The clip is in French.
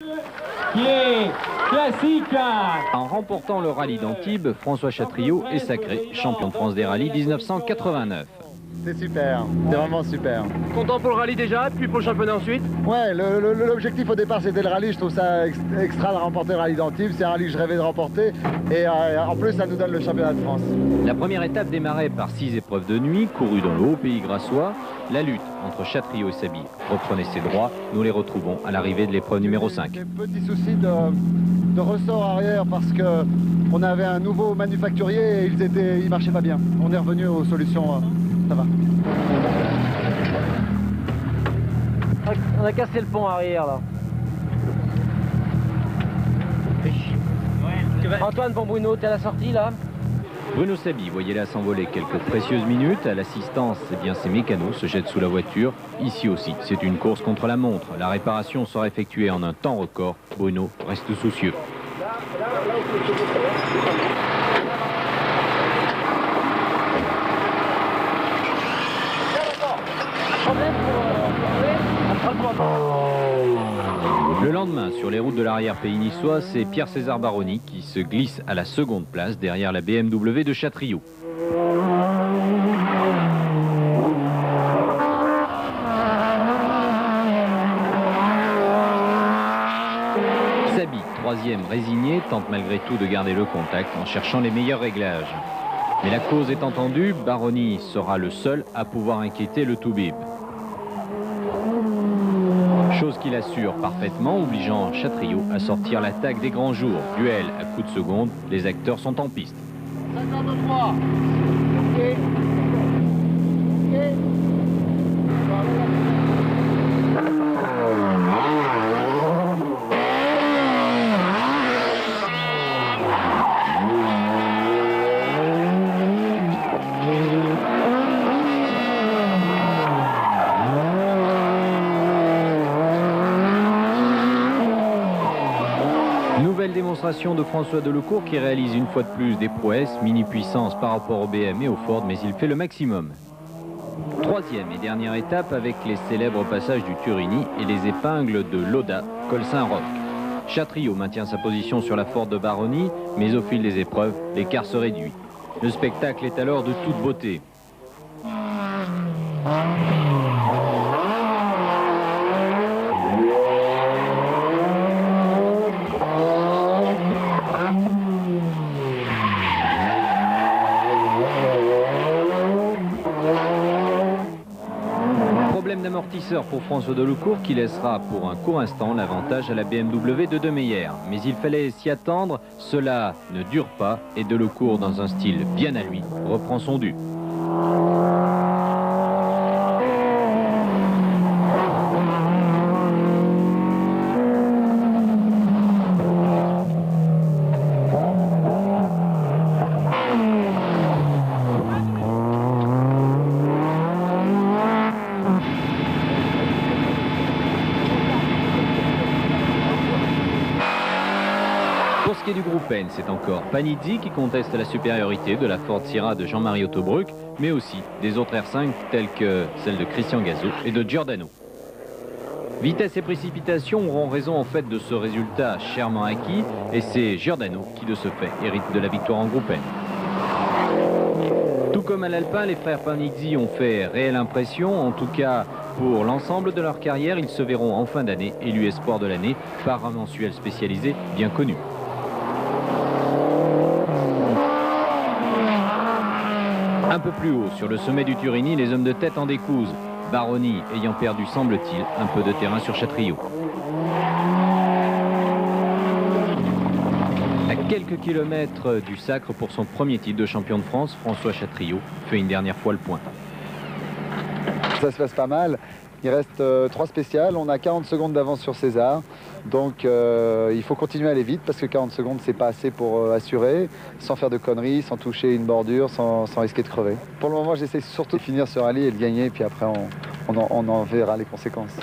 Qui est classique. En remportant le rallye d'Antibes, François Chatriot est sacré champion de France des rallyes 1989. C'est super, c'est vraiment super. Content pour le rallye déjà, puis pour le championnat ensuite? Ouais, l'objectif au départ c'était le rallye, je trouve ça extra de remporter le rallye d'Antibes, c'est un rallye que je rêvais de remporter et en plus ça nous donne le championnat de France. La première étape démarrait par 6 épreuves de nuit, courues dans le haut pays grassois. La lutte entre Chatriot et Sabi reprenait ses droits, nous les retrouvons à l'arrivée de l'épreuve numéro 5. Des petits soucis de ressort arrière parce qu'on avait un nouveau manufacturier et ils marchaient pas bien. On est revenu aux solutions, ça va. On a cassé le pont arrière là. Antoine pour Bruno, t'es à la sortie là? Bruno Sabi, voyez-la s'envoler quelques précieuses minutes. À l'assistance, eh bien, ses mécanos se jettent sous la voiture. Ici aussi, c'est une course contre la montre. La réparation sera effectuée en un temps record. Bruno reste soucieux. Le lendemain, sur les routes de l'arrière-pays niçois, c'est Pierre-César Baroni qui se glisse à la seconde place derrière la BMW de Chatriot. Sabi, troisième résigné, tente malgré tout de garder le contact en cherchant les meilleurs réglages. Mais la cause est entendue, Baroni sera le seul à pouvoir inquiéter le Toubib. Chose qu'il assure parfaitement, obligeant Chatriot à sortir l'attaque des grands jours. Duel à coups de seconde, les acteurs sont en piste. 53. Nouvelle démonstration de François Delecourt qui réalise une fois de plus des prouesses, mini-puissance par rapport au BM et au Ford, mais il fait le maximum. Troisième et dernière étape avec les célèbres passages du Turini et les épingles de Loda, Col Saint-Roch. Chatriot maintient sa position sur la Ford de Baroni, mais au fil des épreuves, l'écart se réduit. Le spectacle est alors de toute beauté. Problème d'amortisseur pour François Delecourt qui laissera pour un court instant l'avantage à la BMW de De Meyer. Mais il fallait s'y attendre, cela ne dure pas et Delecourt, dans un style bien à lui, reprend son dû. Pour ce qui est du groupe N, c'est encore Panizzi qui conteste la supériorité de la Ford Sierra de Jean-Marie Autobruck, mais aussi des autres R5 telles que celles de Christian Gazot et de Giordano. Vitesse et précipitation auront raison en fait de ce résultat chèrement acquis, et c'est Giordano qui de ce fait hérite de la victoire en groupe N. Tout comme à l'Alpin, les frères Panizzi ont fait réelle impression, en tout cas pour l'ensemble de leur carrière, ils se verront en fin d'année élus espoir de l'année par un mensuel spécialisé bien connu. Un peu plus haut, sur le sommet du Turini, les hommes de tête en décousent. Baroni ayant perdu, semble-t-il, un peu de terrain sur Chatriot. À quelques kilomètres du sacre pour son premier titre de champion de France, François Chatriot fait une dernière fois le point. Ça se passe pas mal. Il reste 3 spéciales, on a 40 secondes d'avance sur César, donc il faut continuer à aller vite parce que 40 secondes c'est pas assez pour assurer, sans faire de conneries, sans toucher une bordure, sans risquer de crever. Pour le moment j'essaie surtout de finir ce rallye et de gagner, puis après on en verra les conséquences.